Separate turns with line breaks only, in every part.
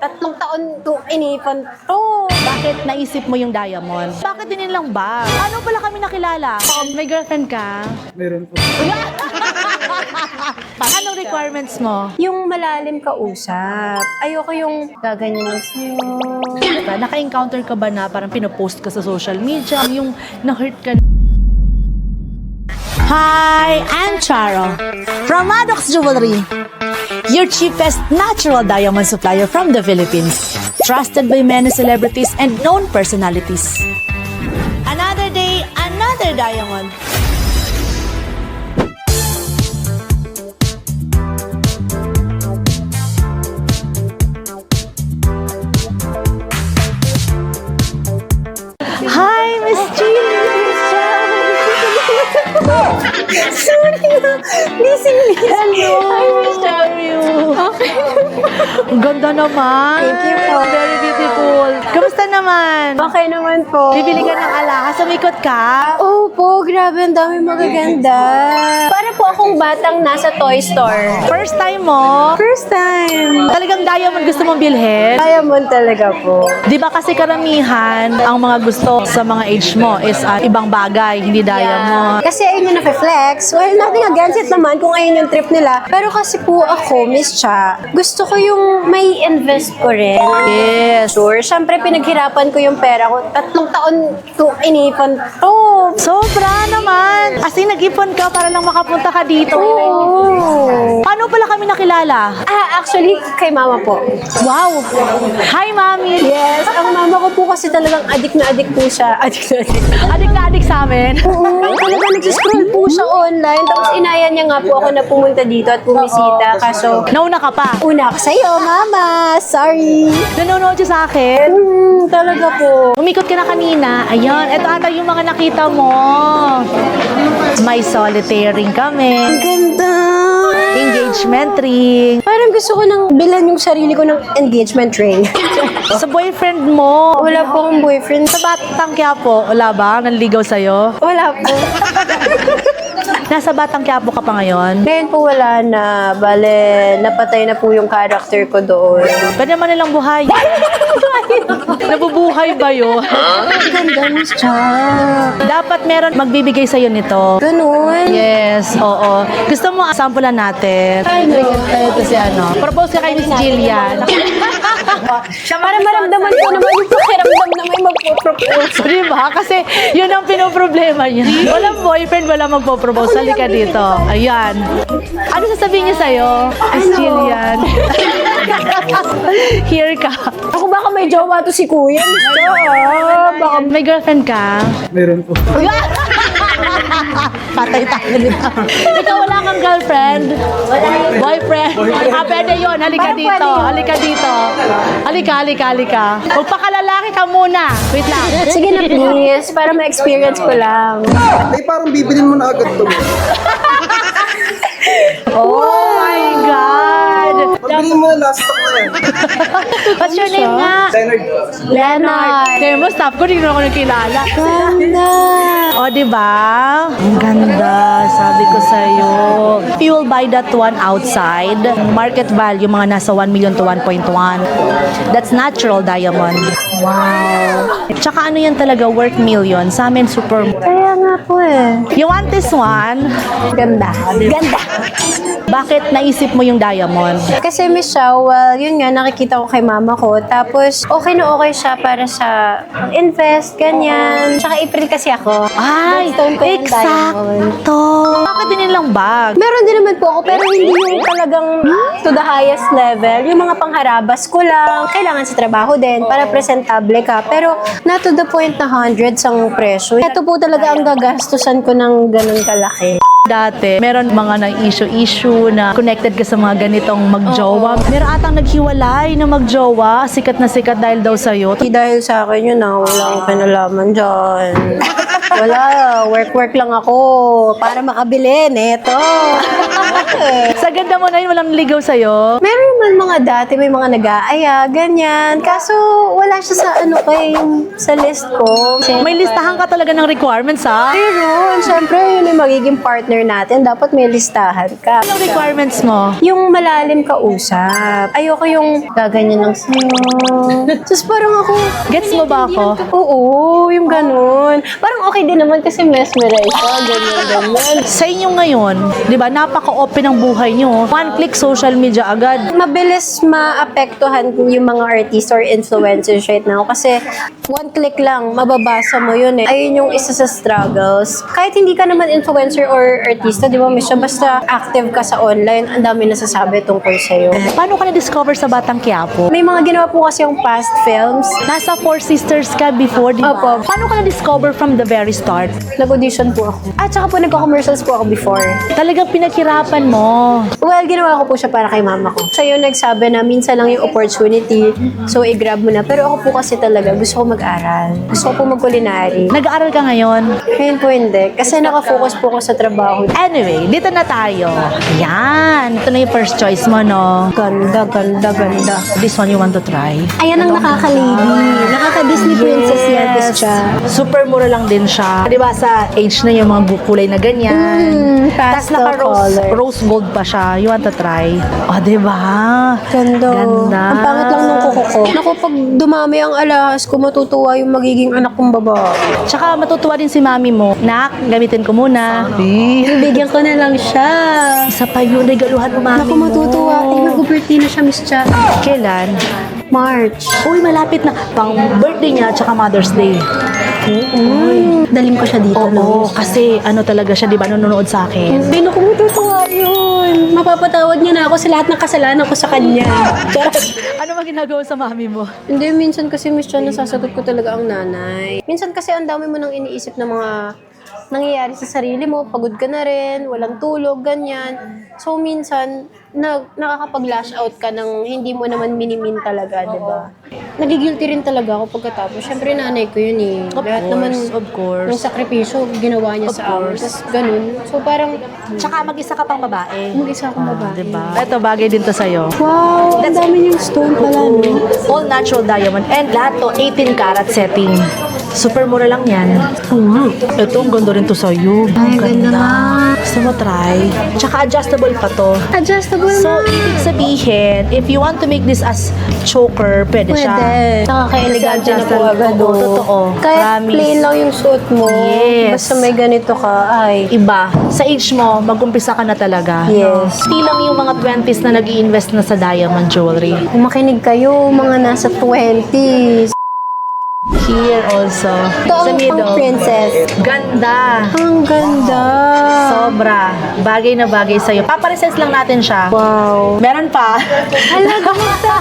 3 taon to inipan to.
Bakit naisip mo yung diamond? Bakit din lang ba? Ano pala kami nakilala? May girlfriend ka?
Meron po.
Anong requirements mo?
Yung malalim ka usap. Ayoko yung gaganyan sa'yo.
Naka-encounter ka ba na parang pinopost ka sa social media? Yung na-hurt ka? Hi, I'm Charo from Maddox Jewelry, your cheapest natural diamond supplier from the Philippines, trusted by many celebrities and known personalities. Another day, another diamond. Hi, Miss Jean! Sorry na. Busy me. Hello. Hi, Miss Dario. Okay. Ang ganda naman.
Thank you po.
Very beautiful. Kamusta naman?
Okay naman po.
Bibili ka ng alahas. Sumikot ka?
Oo po, grabe, ang dami magaganda. Para po akong batang nasa toy store.
First time mo?
First time.
Talagang diamond gusto mong bilhin?
Diamond talaga po.
Di ba kasi karamihan ang mga gusto sa mga age mo is ibang bagay, hindi diamond.
Kasi ayun yung na-flex. Well, nothing against it naman kung ayun yung trip nila. Pero kasi po ako, Miss Cha, gusto ko yung may invest ko rin.
Yes.
Sure. Siyempre, pinaghirapan ko yung pera ko. 3 taon to inipan to.
Sobra naman. As in, nag-ipon ka para lang makapunta ka dito.
Oo.
Paano pala kami nakilala?
Actually, kay mama po.
Wow! Hi, Mami!
Yes, ang mama ko po kasi talagang adik na adik po siya. Adik na adik.
Adik na adik sa amin.
Oo, talaga nagsiscroll po siya online. Tapos inaya niya nga po ako na pumunta dito at bumisita. Kaso,
Nauna ka pa.
una ako sa'yo, mama. Sorry.
Nanonood siya sa akin.
Talaga po.
Umikot ka na kanina. Ayun, ito ata yung mga nakita mo. May solitaire ring kami.
Ganda.
Engagement ring.
Parang gusto ko nang bilan yung sarili ko ng engagement ring.
Sa boyfriend mo.
Wala po akong boyfriend.
Sa Batang Quiapo, wala ba? Nanligaw sa'yo?
Wala po.
Nasa Batang Quiapo ka pa ngayon?
Ngayon po wala na. Bale, napatay na po yung character ko doon.
Pwede naman nilang buhay. Nabubuhay ba yun?
Ganda, Miss Cha.
Dapat meron magbibigay sa'yo nito.
Ganun.
Yes, oo. Gusto mo sampulan natin? Ito si ano. Propose ka kay Miss Jillian.
Para maramdaman ko naman yung pakiramdam na may magpo-propose.
Di ba? Kasi yun ang pinoproblema niya. Walang boyfriend, wala magpo-propose. Halika dito. Ayan. Ano sasabihin niya sa'yo, Miss Jillian? Here ka.
Ako baka may jowa to si Kuya, Miss Cha.
Baka may girlfriend ka?
Meron po.
Patay tayo nito. Ikaw wala kang girlfriend? Boyfriend? Pwede yun. Halika
Parang
dito.
pwede yun.
Halika dito. Halika. Magpakalalaki ka muna. Wait lang.
Sige na please, para ma-experience ko lang.
Ay, parang bibilin mo na agad to.
Oh my God.
Pagbilin mo na last stock na yan.
What's your name nga?
Leonard.
Leonard. Kaya mo, stop ko. Hindi ko na ako nakilala.
Ganda.
O, diba? Ang ganda. Sabi ko sa'yo. If you will buy that one outside, market value mga nasa 1 million to 1.1. That's natural diamond. Wow. Tsaka ano yan talaga, worth million. Sa amin, super.
Kaya nga po eh.
You want this one?
Ganda. Ganda.
Bakit naisip mo yung diamond?
Kasi Miss Cha, well, yun nga, nakikita ko kay mama ko. Tapos, okay na okay siya para sa invest, ganyan. Tsaka April kasi ako.
Ay,
Birthstone ko yung diamond.
eksakto. Bakit din lang bag?
Meron din naman po ako, pero hindi yung talagang to the highest level. Yung mga pangharabas ko lang, kailangan sa trabaho din para presentable ka. Pero not to the point na hundreds ang presyo. Ito po talaga ang gagastusan ko ng ganun kalaki.
Dati, meron mga na-issue na connected ka sa mga ganitong magjowa. Meron atang naghiwalay na magjowa, sikat na sikat dahil daw sa'yo.
Hindi dahil sa akin yun na wala akong kinalaman dyan. Wala, work lang ako para makabili neto.
Sa ganda mo na yun, walang ligaw sa'yo.
Meron man mga dati, may mga nag-aaya, ganyan. Kaso wala siya sa ano kay sa list ko.
May listahan ka talaga ng requirements, ha?
Pero, syempre, yun yung magiging partner partner natin, dapat may listahan ka.
Anong requirements mo?
Yung malalim ka usap. Ayoko yung gaganyan lang sa'yo. Tapos parang ako,
Gets mo ba ako?
oo, yung ganun. Parang okay din naman kasi mesmerize ka, ganyan.
Sa inyo ngayon, di ba, napaka-open ng buhay nyo. One click social media agad.
Mabilis maapektuhan yung mga artists or influencers right now kasi one click lang, mababasa mo yun eh. Ayun yung isa sa struggles. Kahit hindi ka naman influencer or artista, di ba, Misha, basta active ka sa online, ang dami nasasabi tungkol sa'yo.
Paano ka na-discover sa Batang Quiapo?
May mga ginawa po kasi yung past films.
Nasa Four Sisters ka before, di ba?
Opo.
Paano ka na-discover from the very start?
Nag-audition po ako. At saka po nagko-commercials po ako before.
Talagang pinaghirapan mo.
Well, ginawa ko po siya para kay mama ko. Siya yung nagsabi na minsan lang yung opportunity, so i-grab mo na. Pero ako po kasi talaga, gusto ko mag-aral. Gusto ko po mag-culinary.
Nag-aaral ka ngayon?
Ngayon po hindi. Kasi nakafocus po ako sa trabaho.
Anyway, dito na tayo. Yan. Ito na yung first choice mo, no?
Ganda, ganda, ganda.
This one you want to try?
Ayan ang nakaka-lady. Nakaka-Disney princess yan, siya.
Super mura lang din siya. Di ba sa age na yung mga kulay na ganyan. Tapos
pastel color.
rose gold pa siya. You want to try? O, di ba?
Ganda.
Ganda.
Ang pangit lang ng kuko ko. Naku, pag dumami ang alahas ko, matutuwa yung magiging anak kong babae.
Tsaka matutuwa din si mami mo. Nak, gamitin ko muna.
Bibigyan ko na lang siya.
Isa pa yun, regaluhan mo mami
Naku,
mo.
matutuwa. Tingnan ko birthday na siya, Miss Cha.
Kailan?
March.
Uy, malapit na. Pang birthday niya, tsaka Mother's Day.
Daling ko siya dito,
Oo, kasi ano talaga siya, di ba, nanonood sa akin.
Ay, naku, matutuwa yun. Mapapatawad niya na ako sa lahat ng kasalanan ko sa kanya. Charot.
Ano ba ginagawa sa mami mo?
Hindi, minsan kasi, Miss Chan, nasasagot ko talaga ang nanay. Minsan kasi ang dami mo nang iniisip na mga nangyayari sa sarili mo. Pagod ka na rin, walang tulog, ganyan. So, minsan, nakakapag-lash out ka ng hindi mo naman minimin talaga, di ba? Nagigilty rin talaga ako pagkatapos. Siyempre, nanay ko yun eh. Lahat naman
of course.
ng sakripisyo, ginawa niya sa amin. Tapos, ganun. So, parang,
Tsaka mag-isa ka pang babae.
mag-isa akong babae.
Diba? Ito, bagay din to sa'yo.
Wow, ang dami niyang stone pala, no?
All natural diamond. And lahat to, 18 karat setting. Super mura lang yan. Ito, ang ganda rin to sa'yo.
Ay, ganda nga.
Gusto mo try? Tsaka adjustable pa to.
Adjustable
So,
na.
ibig sabihin, if you want to make this as choker, pwede siya.
Pwede. Nakaka-elegante na po agad.
Oo, totoo.
Kahit
Promise.
plain lang yung suot mo.
Yes.
Basta may ganito ka, ay.
Iba. Sa age mo, mag-umpisa ka na talaga.
Yes.
Hindi lang yung mga 20s na nag-i-invest na sa diamond jewelry.
Kung makinig kayo, mga nasa 20s.
Here also.
Ito
sa
ang
middle.
pang princess.
Ganda.
Ang ganda.
Sobra. Bagay na bagay sa'yo. Papareses lang natin siya.
Wow.
Meron pa.
Hala, ganda.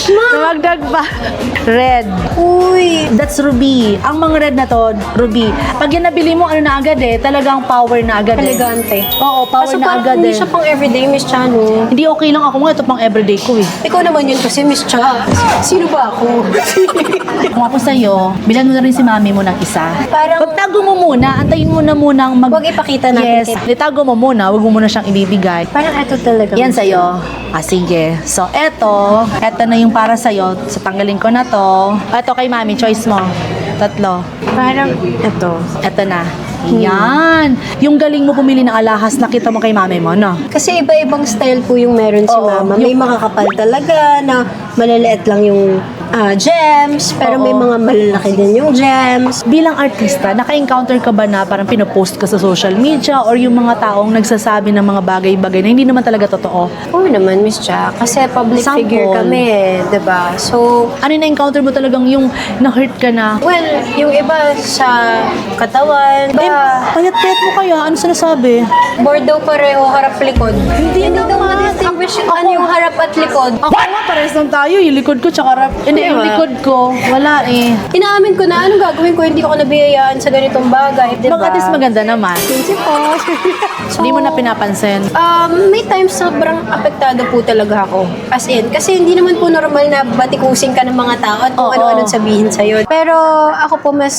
Tumagdag pa. Red.
Uy.
That's ruby. Ang mga red na to, ruby. Pag yan nabili mo, ano na agad eh, talagang power na agad eh.
Elegante.
Oo, power
Kaso
na
parang
agad
hindi
eh.
siya pang everyday, Miss Chano.
Hindi okay lang ako nga, ito pang everyday ko eh.
Ikaw naman yun kasi, Miss Cha. Sino ba ako?
Kung ako sa'yo, bilan mo na rin si mami mo ng isa.
Parang-
Pagtago mo muna, antayin mo na munang
Huwag ipakita natin.
Yes, itago mo muna, huwag mo muna siyang ibibigay.
Parang ito talaga.
Yan sa'yo. Ah, sige. So, eto na yung para sa'yo. So, tanggalin ko na to. Eto kay mami, choice mo. Tatlo.
Parang ito.
Eto na. Yan. Yung galing mo pumili ng alahas, nakita mo kay mami mo, no?
Kasi iba-ibang style po yung meron si
Oo,
mama. May
yung-
makakapal talaga na maliliit lang yung gems, pero may
Oo.
mga malalaki din yung gems.
Bilang artista, naka-encounter ka ba na parang pinopost ka sa social media or yung mga taong nagsasabi ng mga bagay-bagay na hindi naman talaga totoo?
Oo naman, Miss Cha. Kasi public
Sample.
figure kami eh, 'di ba? So,
Ano yung na-encounter mo talagang yung na-hurt ka na?
well, yung iba sa katawan,
Payat-payat mo kaya? Ano sinasabi?
Bordeaux pareho, harap-likod. Hindi daw
naman.
ma-distinguish ano yung harap at likod.
Ako nga, pares lang tayo. Yung likod ko, tsaka rap. Hindi, yung
Diba?
likod ko. Wala eh.
Inaamin ko na, anong gagawin ko? Hindi ako nabiyayaan sa ganitong bagay, 'di ba?
At least maganda naman.
Thank you po.
Hindi mo na pinapansin.
May times sobrang apektado po talaga ako. As in, kasi hindi naman po normal na batikusin ka ng mga tao at kung
Oo.
ano-ano sabihin sa'yo. Pero ako po mas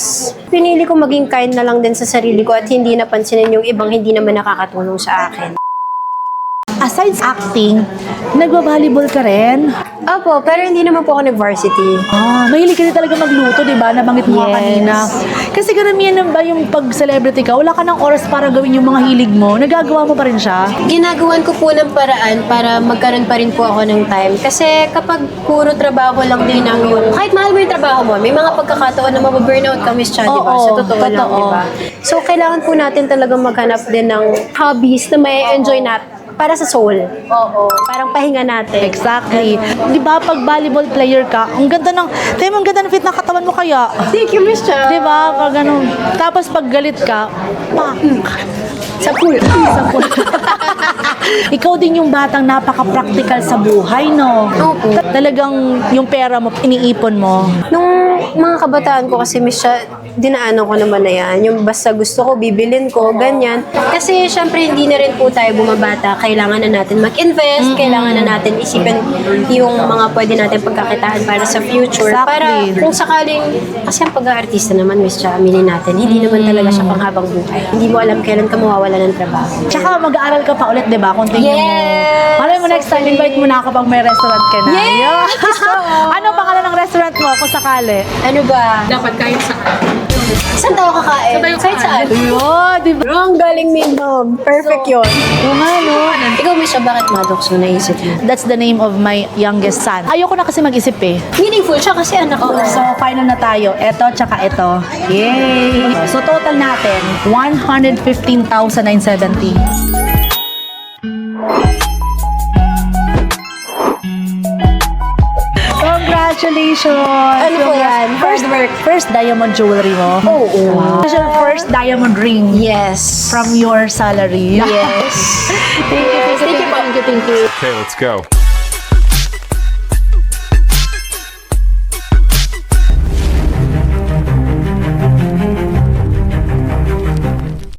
pinili ko maging kind na lang din sa sarili ko at hindi napansinin yung ibang hindi naman nakakatulong sa akin.
Aside sa acting, nagba-volleyball ka rin?
Opo, pero hindi naman po ako nag-varsity.
Mahilig ka rin talaga magluto, di ba? Nabanggit mo nga
Yes.
kanina. Kasi karamihan na ba yung pag-celebrity ka, wala ka ng oras para gawin yung mga hilig mo, nagagawa mo pa rin siya?
Ginagawan ko po ng paraan para magkaroon pa rin po ako ng time. Kasi kapag puro trabaho lang din ang yung, kahit mahal mo yung trabaho mo, may mga pagkakataon na mababurnout ka, Miss Cha, di ba?
Oo,
Sa totoo lang,
totoo.
di ba? So, kailangan po natin talaga maghanap din ng hobbies na may enjoy natin para sa soul. Oo. Parang pahinga natin.
Exactly. Di ba, pag volleyball player ka, ang ganda ng, ang ganda ng fit ng katawan mo kaya.
Thank you, Miss Cha.
Di ba? Pag ano, tapos pag galit ka,
Sa pool.
sa pool. Ikaw din yung batang napaka-practical sa buhay, no?
Opo.
Talagang yung pera mo, iniipon mo.
Nung mga kabataan ko kasi, Miss Cha, dinaanan ko naman na yan. Yung basta gusto ko, bibilin ko, ganyan. Kasi syempre hindi na rin po tayo bumabata. Kailangan na natin mag-invest, kailangan na natin isipin yung mga pwede natin pagkakitaan para sa future.
Exactly.
Para kung sakaling, kasi ang pag-aartista naman, Miss Cha, aminin natin, hindi naman talaga siya panghabang buhay. Hindi mo alam kailan ka mawawala ng trabaho.
Tsaka mag-aaral ka pa ulit, di ba? Continue
Yes!
mo. Malay mo next time, invite mo na ako pag may restaurant ka na.
Yes!
Yeah. Ano pangalan ng restaurant mo kung sakali?
Ano ba?
Dapat kahit saan.
Saan tayo kakain? Kahit saan.
Yo, di ba?
Ang galing ni Ma'am. Perfect yun.
Yung ano?
Ikaw, Miss Cha, bakit Maddox na naisip mo?
That's the name of my youngest son. Ayoko na kasi mag-isip eh.
Meaningful siya kasi anak ko.
So, final na tayo. Ito, tsaka ito. Yay! So, total natin, 115,970. Congratulations!
Ano po yan? Hard work.
First diamond jewelry mo?
Oo.
Wow. This is your first diamond ring
Yes.
from your salary.
Yes. Thank you. Thank you po.
Thank you.
Okay, let's go.